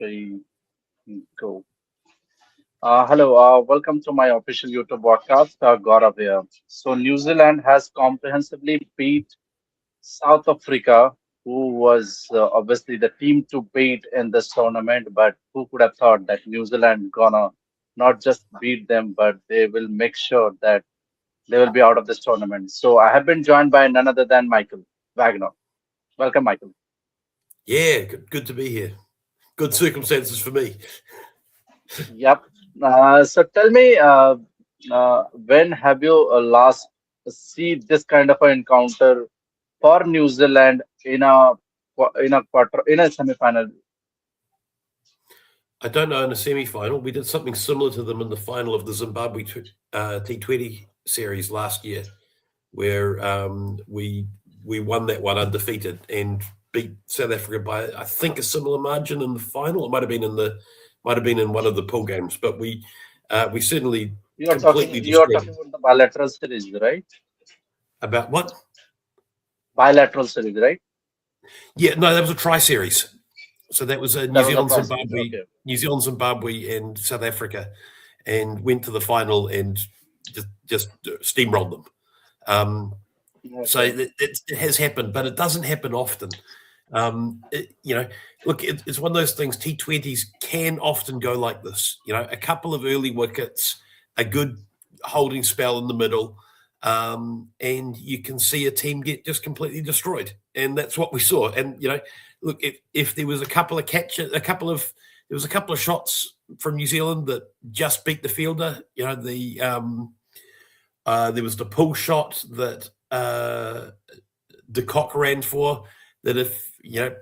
We go. Hello, welcome to my official YouTube podcast, Gaurav here. So, New Zealand has comprehensively beat South Africa, who was obviously the team to beat in this tournament. But who could have thought that New Zealand gonna not just beat them, but they will make sure that they will be out of this tournament. So, I have been joined by none other than Michael Wagner. Welcome, Michael. Yeah, good to be here. Good circumstances for me. Yep. So tell me, when have you last see this kind of an encounter for New Zealand in a quarter in a semi-final? I don't know in the semi-final. We did something similar to them in the final of the Zimbabwe T20 series last year, where we won that one undefeated and beat South Africa by I think a similar margin in the final. It might have been in one of the pool games, but we certainly completely You are destroyed talking about the bilateral series, right? about what? Bilateral series, right? Yeah, no, that was a tri-series. So that was a That was a pro series. Okay. New Zealand, Zimbabwe, and South Africa, and went to the final and just steamrolled them. So Okay. it has happened, but it doesn't happen often. Look, it's one of those things. T20s can often go like this. A couple of early wickets, a good holding spell in the middle, and you can see a team get just completely destroyed, and that's what we saw. And look, if there was a couple of there was a couple of shots from New Zealand that just beat the fielder. There was the pull shot that de Kock ran for. That if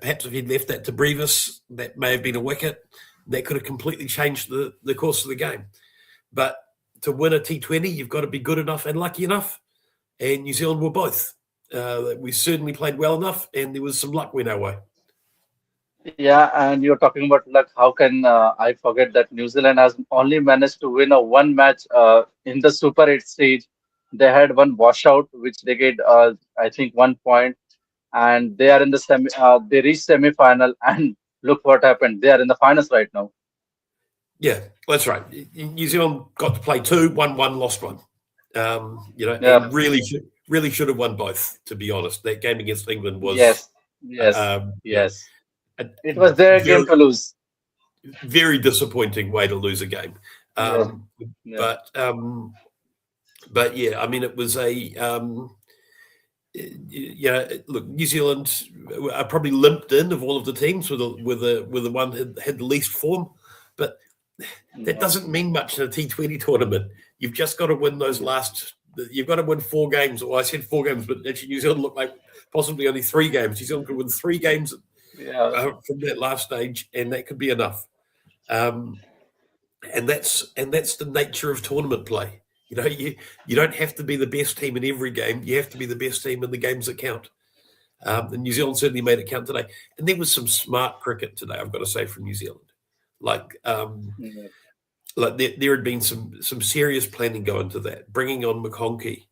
perhaps if he'd left that to Brevis, that may have been a wicket. That could have completely changed the course of the game. But to win a T20, you've got to be good enough and lucky enough. And New Zealand were both. We certainly played well enough, and there was some luck went our way. Yeah, and you're talking about luck. How can I forget that New Zealand has only managed to win a one match in the Super 8 stage. They had one washout, which they get, I think, 1 point, and they are in the semi. They reached semi-final, and look what happened. They are in the finals right now. Yeah, that's right. New Zealand got to play two, won one, lost one. Yeah. And really should have won both. To be honest, that game against England was, Yes. Yes. you know, Yes. a It was their game very to lose. very disappointing way to lose a game. Yes. Um, Yeah. but but yeah, I mean, it was a look, New Zealand are probably limped in of all of the teams with the one that had the least form, but that Yeah. doesn't mean much in a T20 tournament. You've just got to win those last. You've got to win 4 games. Well, I said 4 games, but actually New Zealand looked like possibly only 3 games. New Zealand could win 3 games Yeah. from that last stage, and that could be enough. Um, and that's the nature of tournament play. You don't have to be the best team in every game. You have to be the best team in the games that count. And New Zealand certainly made it count today. And there was some smart cricket today, I've got to say, from New Zealand. Like Yeah. there had been some serious planning going to that, bringing on McConkey,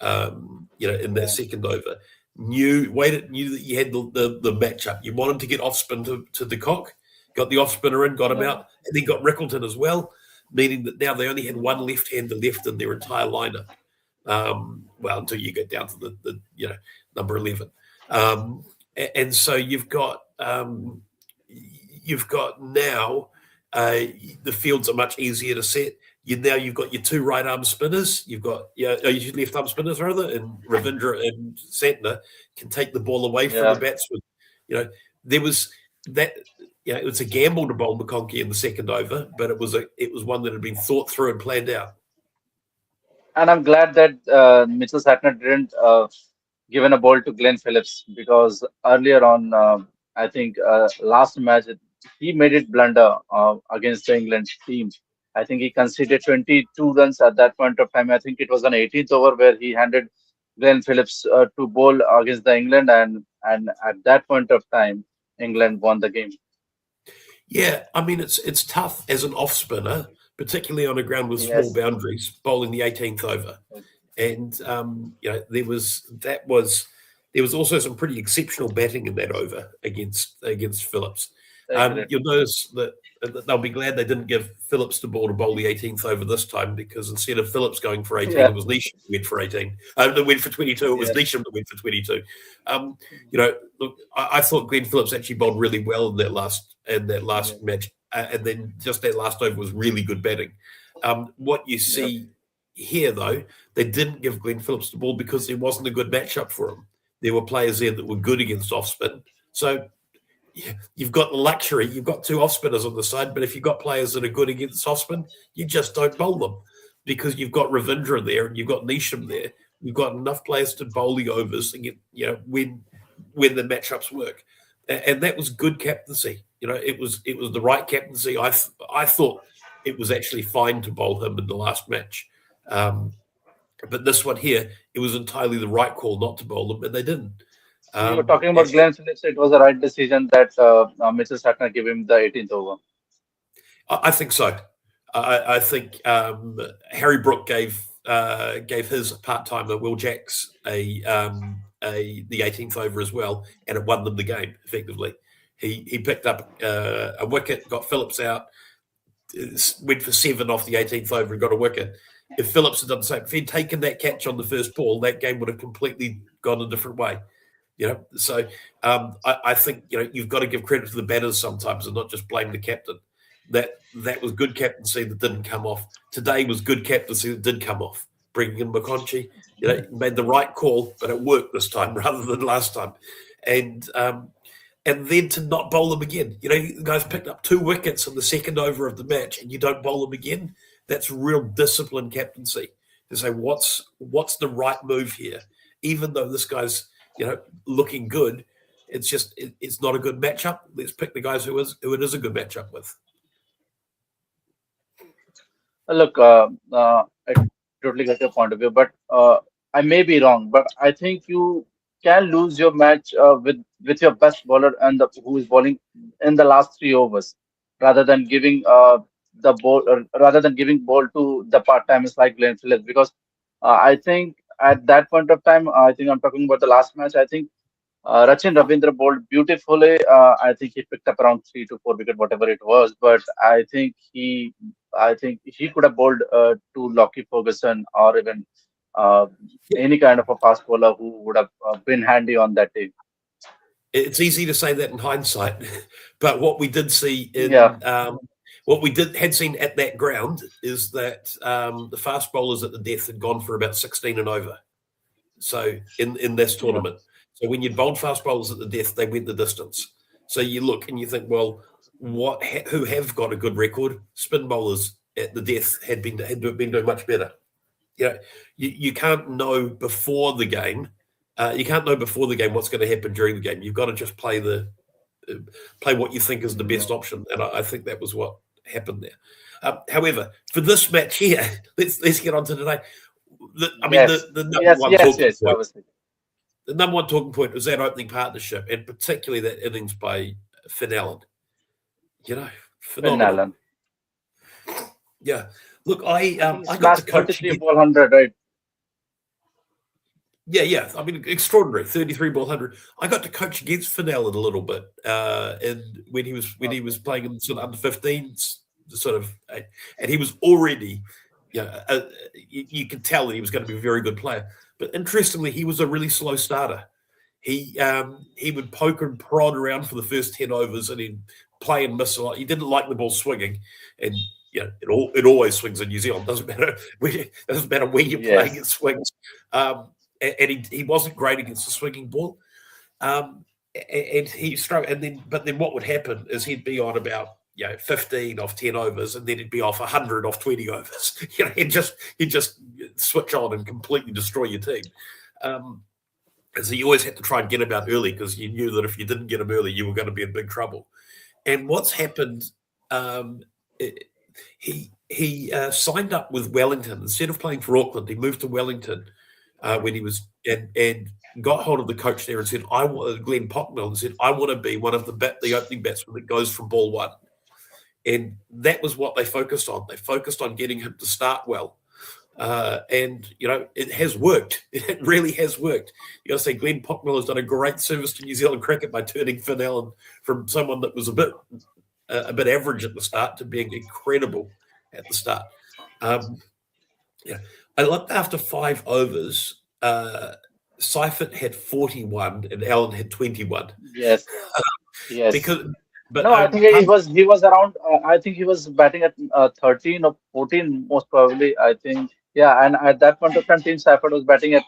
in that Yeah. second over. Knew that you had the matchup. You wanted to get off spin to de Kock, got the off spinner in, got him Yeah. out, and then got Rickleton as well, meaning that now they only had one left-hander left in their entire lineup. Well, until you get down to the number 11, and so you've got now the fields are much easier to set. You've got your 2 right arm spinners. You've got your left arm spinners rather, and Ravindra and Santner can take the ball away from the Yeah. batsman. There was that. It was a gamble to bowl McConkey in the second over, but it was one that had been thought through and planned out. And I'm glad that Mitchell Satner didn't given a ball to Glenn Phillips because earlier on, I think last match he made it blunder against the England team. I think he conceded 22 runs at that point of time. I think it was an 18th over where he handed Glenn Phillips to bowl against the England, and at that point of time, England won the game. Yeah, I mean it's tough as an off spinner, particularly on a ground with small Yes. boundaries, bowling the 18th over. And there was also some pretty exceptional batting in that over against Phillips. Agreed. You'll notice that they'll be glad they didn't give Phillips the ball to bowl the 18th over this time, because instead of Phillips going for 18, Yeah. it was Neesham who went for 18. That went for 22. It was Yes. Neesham that went for 22. Um, look, I thought Glenn Phillips actually bowled really well in that last Yes. match, and then just that last over was really good batting. What you Yep. see here, though, they didn't give Glenn Phillips the ball because there wasn't a good matchup for him. There were players there that were good against off spin, so you've got the luxury. You've got two off spinners on the side, but if you've got players that are good against off spin, you just don't bowl them because you've got Ravindra there and you've got Neesham there. You've got enough players to bowl the overs and get when the matchups work, and that was good captaincy. It was the right captaincy. I thought it was actually fine to bowl him in the last match, but this one here, it was entirely the right call not to bowl him, and they didn't. So you were Um, talking about Glenn Phillips. It was the right decision that Mitchell Starkner gave him the 18th over. I think so. I think Harry Brook gave his part timer Will Jacks the 18th over as well, and it won them the game effectively. He picked up a wicket, got Phillips out, went for 7 off the 18th over and got a wicket. If Phillips had done the same, if he'd taken that catch on the first ball, that game would have completely gone a different way. So I think you've got to give credit to the batters sometimes and not just blame the captain. That was good captaincy that didn't come off. Today was good captaincy that did come off. Bringing in McConchie, made the right call, but it worked this time rather than last time. And then to not bowl them again. You guys picked up 2 wickets in the second over of the match, and you don't bowl them again. That's real disciplined captaincy to say what's the right move here, even though this guy's looking good. It's not a good matchup. Let's pick the guys who it is a good matchup with. Look, I totally get your point of view, but I may be wrong, but I think you can lose your match with your best bowler and who is bowling in the last 3 overs, rather than giving rather than giving ball to the part timers like Glenn Phillips, because I think at that point of time, I think I'm talking about the last match. I think Rachin Ravindra bowled beautifully. I think he picked up around 3 to 4 wicket, whatever it was. But I think he could have bowled to Lockie Ferguson or even uh, any kind of a fast bowler who would have been handy on that day. It's easy to say that in hindsight, but what we did see Yeah, had seen at that ground is that the fast bowlers at the death had gone for about 16 and over. So in this yeah, tournament, so when you bowled fast bowlers at the death, they went the distance. So you look and you think, well, who have got a good record? Spin bowlers at the death had been doing much better. You can't know before the game. You can't know before the game what's going to happen during the game. You've got to just play what you think is the yeah. best option, and I think that was what happened there. However, for this match here, let's get on to today. Yes, The number yes, one yes, talking yes. point. Obviously, The number one talking point was that opening partnership, and particularly that innings by Finn Allen. Finn Phenomenal. Allen. Yeah. Look, I think he I got to smashed coach 33 again. ball 100, right? Yeah. Extraordinary. 33 ball 100. I got to coach against Finn Allen a little bit, and when he was playing in sort of under 15s, and he was already, you could tell that he was going to be a very good player. But interestingly, he was a really slow starter. He would poke and prod around for the first 10 overs, and he'd play and miss a lot. He didn't like the ball swinging, and it always swings in New Zealand. Doesn't matter where you're playing, it Yes, swings. And he wasn't great against the swinging ball. And he struggled. But then what would happen is he'd be on about 15 off 10 overs, and then he'd be off 100 off 20 overs. He'd just switch on and completely destroy your team. And so you always had to try and get him out early, because you knew that if you didn't get him early, you were going to be in big trouble. And what's happened? He signed up with Wellington instead of playing for Auckland. He moved to Wellington when he was and got hold of the coach there and said, "I want Glenn Pocknell," and said, "I want to be one of the opening batsmen that goes from ball one." And that was what they focused on. They focused on getting him to start well. And, it has worked. It really has worked. You got to say, Glenn Pocknell has done a great service to New Zealand cricket by turning Finn Allen from someone that was a bit average at the start to being incredible at the start. Um, yeah, I looked after 5 overs. Seifert had 41 and Allen had 21 Yes, yes. because, but No, I think he was around. I think he was batting at 13 or 14, most probably. I think, yeah. And at that point of time, Team Safford was batting at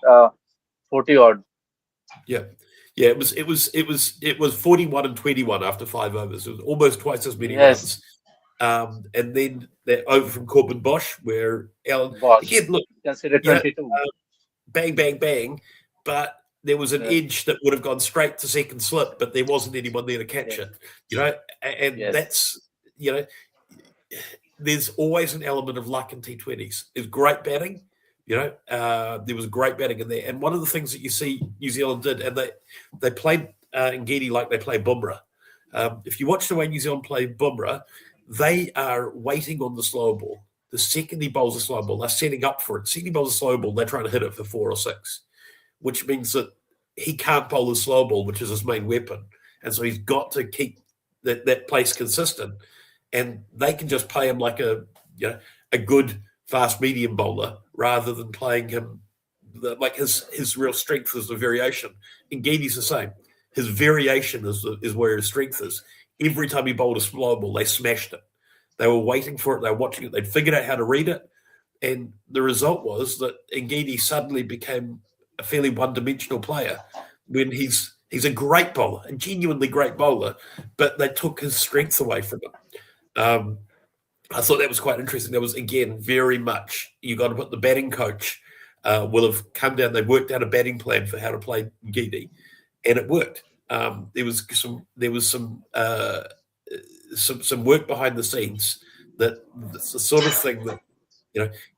40 odd. yeah, yeah, it was 41 and 21 after 5 overs. It was almost twice as many Yes, runs. And then that over from Corbin Bosch, where Allen Bosch again, look, considered you know, 22. bang, bang, bang, but there was an Yes, edge that would have gone straight to second slip, but there wasn't anyone there to catch yes, it. And yes. that's you know, there's always an element of luck in T20s. There's great batting. There was great batting in there. And one of the things that you see New Zealand did, and they played Ngidi like they play Bumrah. If you watch the way New Zealand play Bumrah, they are waiting on the slow ball. The second he bowls a slow ball, they're setting up for it. Second he bowls a slow ball, they're trying to hit it for 4 or 6, which means that he can't bowl the slow ball, which is his main weapon. And so he's got to keep that pace consistent. And they can just play him like a good fast medium bowler rather than playing him like his real strength is the variation. And Geedy's the same. His variation is where his strength is. Every time he bowled a slow ball, they smashed it. They were waiting for it. They were watching it. They'd figured out how to read it. And the result was that Ngidi suddenly became a fairly one-dimensional player when he's a great bowler, a genuinely great bowler, but they took his strength away from him. I thought that was quite interesting. That was, again, very much you got to put the batting coach will have come down. They worked out a batting plan for how to play Ngidi, and it worked. There was some work behind the scenes that's the sort of thing that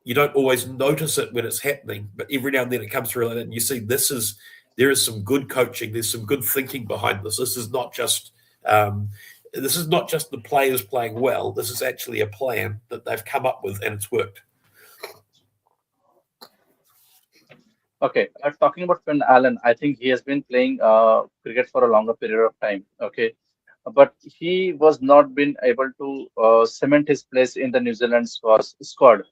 you don't always notice it when it's happening, but every now and then it comes through and you see there is some good coaching, there's some good thinking behind this. This is not just the players playing well. This is actually a plan that they've come up with, and it's worked. Okay, talking about Finn Allen, I think he has been playing cricket for a longer period of time. Okay, but he was not been able to cement his place in the New Zealand squad.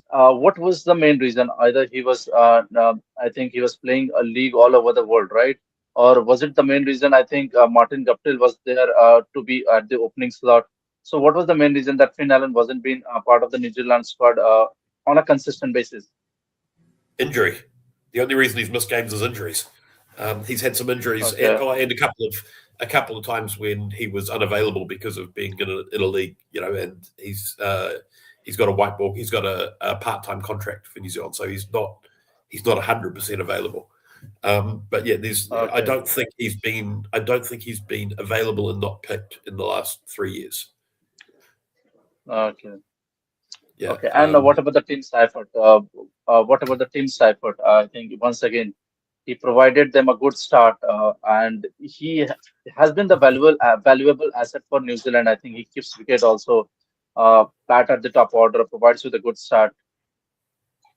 What was the main reason? Either he was, I think he was playing a league all over the world, right? Or was it the main reason? I think Martin Guptill was there to be at the opening slot. So, what was the main reason that Finn Allen wasn't being part of the New Zealand squad on a consistent basis? Injury. The only reason he's missed games is injuries. He's had some injuries, and, Okay, oh, and a couple of times when he was unavailable because of being in a league, and he's got a white ball, he's got a part-time contract for New Zealand, so he's not 100% available. But yeah, I okay, don't think he's been available and not picked in the last 3 years. okay. Yeah. Okay, and what about the team Seifert? What about the team Seifert? I think once again he provided them a good start, and he has been the valuable asset for New Zealand. I think he keeps wicket also, bat at the top order, provides with a good start,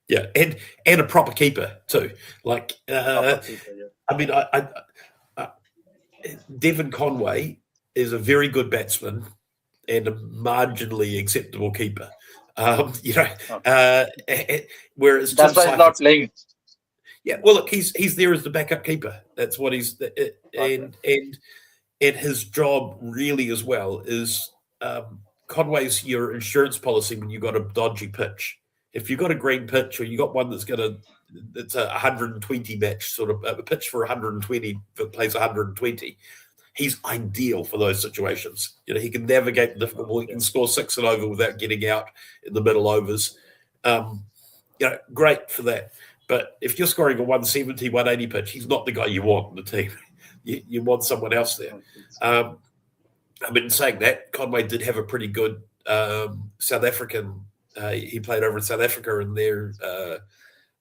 Yeah, and a proper keeper too. Like, proper keeper. Yeah. I mean, I Devon Conway is a very good batsman and a marginally acceptable keeper. Um, you know, Okay, uh, whereas Tim that's why he's not Seifert's, playing. yeah, well, look, he's there as the backup keeper. That's what Okay, and his job really as well is Conway's your insurance policy when you got a dodgy pitch. If you've got a green pitch or you got one that's a 120 match, sort of a pitch for 120 that plays 120, he's ideal for those situations. He can navigate the difficult ball. He can okay, score 6 and over without getting out in the middle overs. Um, Great for that. But if you're scoring a 170, 180 pitch, he's not the guy you want in the team. You want someone else there. okay, Um, I mean, saying that, Conway did have a pretty good South African. He played over in South Africa in their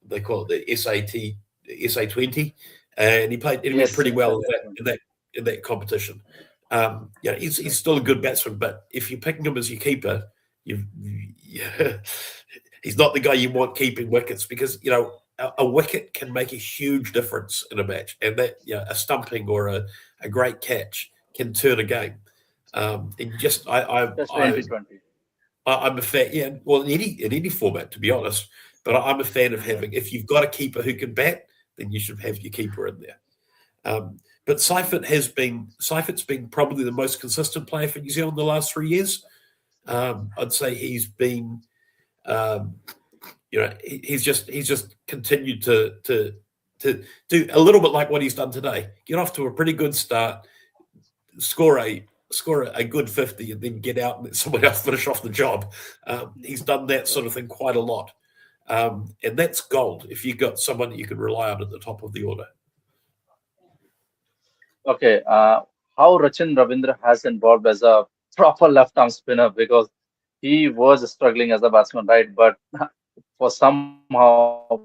they call it the SA20, and he played. He went yes, pretty yes, well yes, in yes. that in that in that competition. He's still a good batsman, but if you're picking him as your keeper, yeah, he's not the guy you want keeping wickets because a wicket can make a huge difference in a match, and that a stumping or a great catch can turn a game. And just especially in T20. I'm a fan. Yeah, well, in any format, to be honest. But I'm a fan of Yeah. having. If you've got a keeper who can bat, then you should have your keeper in there. But Seifert's been probably the most consistent player for New Zealand the last 3 years. I'd say he's been, um, he's just continued to do a little bit like what he's done today. Get off to a pretty good start, score a good 50, and then get out and let someone else finish off the job. He's done that sort of thing quite a lot, and that's gold if you've got someone that you can rely on at the top of the order. Okay. How Rachin Ravindra has involved as a proper left-arm spinner because he was struggling as a batsman, right? But for somehow,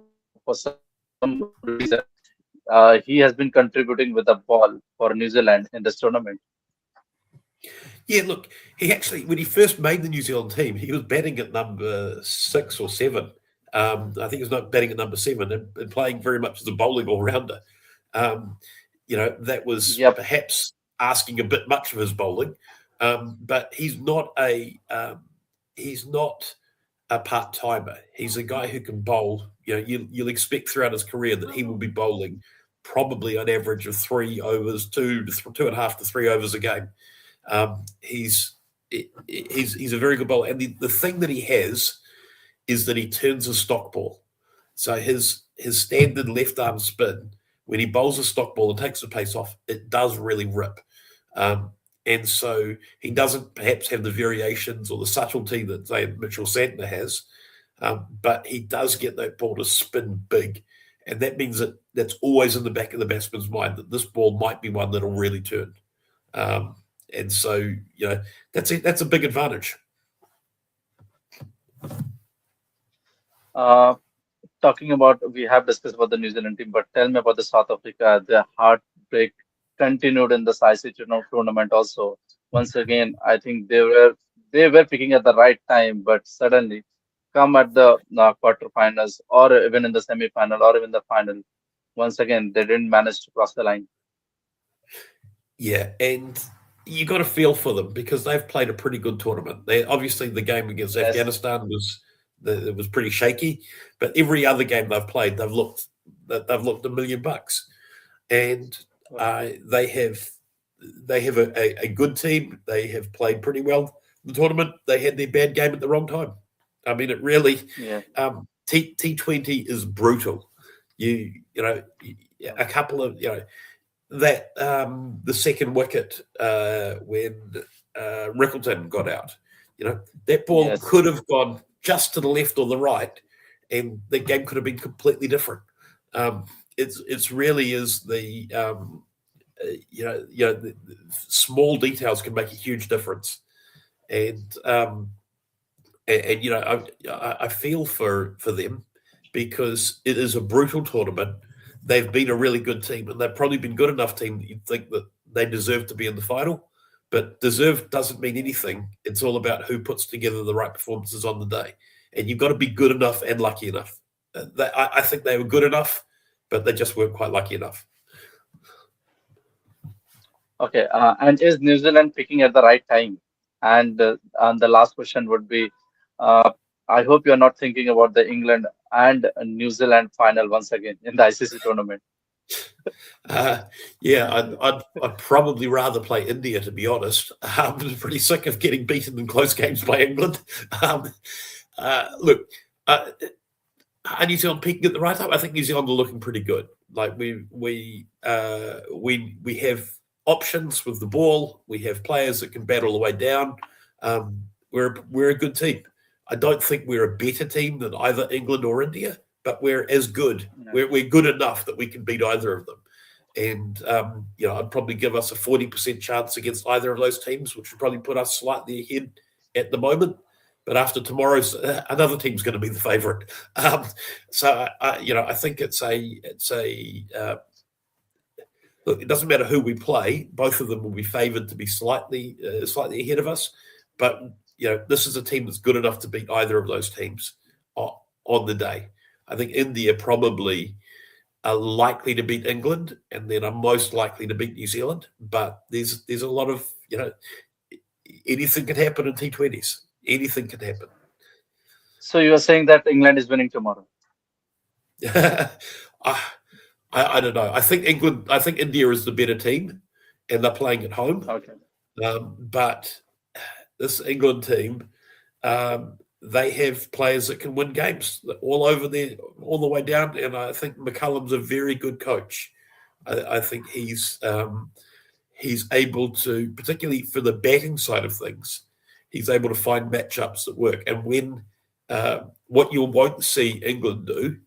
for some reason, he has been contributing with the ball for New Zealand in this tournament. Yeah, look, he actually, when he first made the New Zealand team, he was batting at number 6 or 7. I think he was not batting at number 7 and playing very much as a bowling all rounder. Um, that was Yep. perhaps asking a bit much of his bowling, but he's not a part timer. He's a guy who can bowl. You'll expect throughout his career that he will be bowling probably an average of 3 overs, 2.5 to 3 overs a game. He's he's a very good bowler, and the thing that he has is that he turns a stock ball. So his standard left arm spin, when he bowls a stock ball and takes the pace off, it does really rip. Um, and so he doesn't perhaps have the variations or the subtlety that, say, Mitchell Santner has, but he does get that ball to spin big. And that means that that's always in the back of the batsman's mind that this ball might be one that'll really turn. Um, and so, that's a big advantage. Uh, Talking about, we have discussed about the New Zealand team, but tell me about the South Africa. The heartbreak continued in the ICC tournament also. Once again, I think they were picking at the right time, but suddenly come at the quarterfinals or even in the semi-final or even the final. Once again, they didn't manage to cross the line. Yeah, and you got to feel for them because they've played a pretty good tournament. Obviously the game against Yes. Afghanistan it was pretty shaky, but every other game they've played, they've looked $1 million, and they have a good team. They have played pretty well in the tournament. They had their bad game at the wrong time. I mean, it really Yeah. T20 is brutal. A couple of that the second wicket when Rickleton got out. That ball Yes. could have gone just to the left or the right, and the game could have been completely different. It's really is the small details can make a huge difference, and I feel for them because it is a brutal tournament. They've been a really good team, and they've probably been good enough team that you'd think that they deserve to be in the final. But deserve doesn't mean anything. It's all about who puts together the right performances on the day, and you've got to be good enough and lucky enough. I think they were good enough, but they just weren't quite lucky enough. Okay. And is New Zealand picking at the right time? And the last question would be, uh, I hope you're not thinking about the England and New Zealand final once again in the ICC tournament. Uh, yeah, I'd probably rather play India, to be honest. I'm pretty sick of getting beaten in close games by England. Look, are New Zealand peaking at the right time? I think New Zealand are looking pretty good. Like we have options with the ball. We have players that can bat all the way down. We're a good team. I don't think we're a better team than either England or India, but we're as good. Yeah. We're good enough that we can beat either of them. And I'd probably give us a 40% chance against either of those teams, which would probably put us slightly ahead at the moment. But after tomorrow's, another team's going to be the favourite. I think it's a look. It doesn't matter who we play; both of them will be favoured to be slightly ahead of us. But this is a team that's good enough to beat either of those teams on the day. I think India probably are likely to beat England, and then are most likely to beat New Zealand. But there's a lot of anything can happen in T20s. Anything can happen. So you are saying that England is winning tomorrow? I, I don't know. I think England. I think India is the better team, and they're playing at home. Okay. But this England team, they have players that can win games all over there, all the way down. And I think McCullum's a very good coach. I think he's able to, particularly for the batting side of things, he's able to find matchups that work. And when what you won't see England do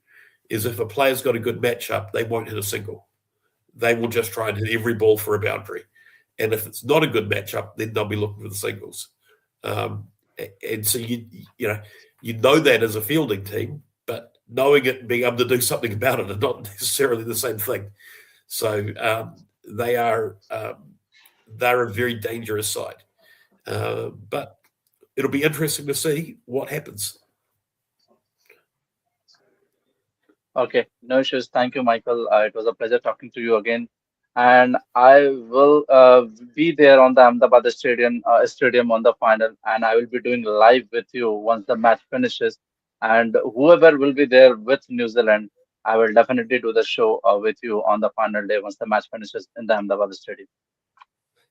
is if a player's got a good matchup, they won't hit a single. They will just try and hit every ball for a boundary. And if it's not a good matchup, then they'll be looking for the singles. And so you know that as a fielding team, but knowing it and being able to do something about it are not necessarily the same thing. So they're a very dangerous side. But it'll be interesting to see what happens. Okay, no issues. Thank you, Michael. It was a pleasure talking to you again. And I will be there on the Ahmedabad stadium on the final, and I will be doing live with you once the match finishes. And whoever will be there with New Zealand, I will definitely do the show with you on the final day once the match finishes in the Ahmedabad stadium.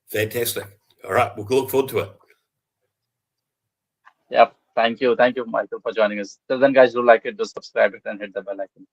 Fantastic. All right, we'll look forward to it. Yep. Thank you, Michael, for joining us. Till then, guys, do like it, do subscribe it, and hit the bell icon.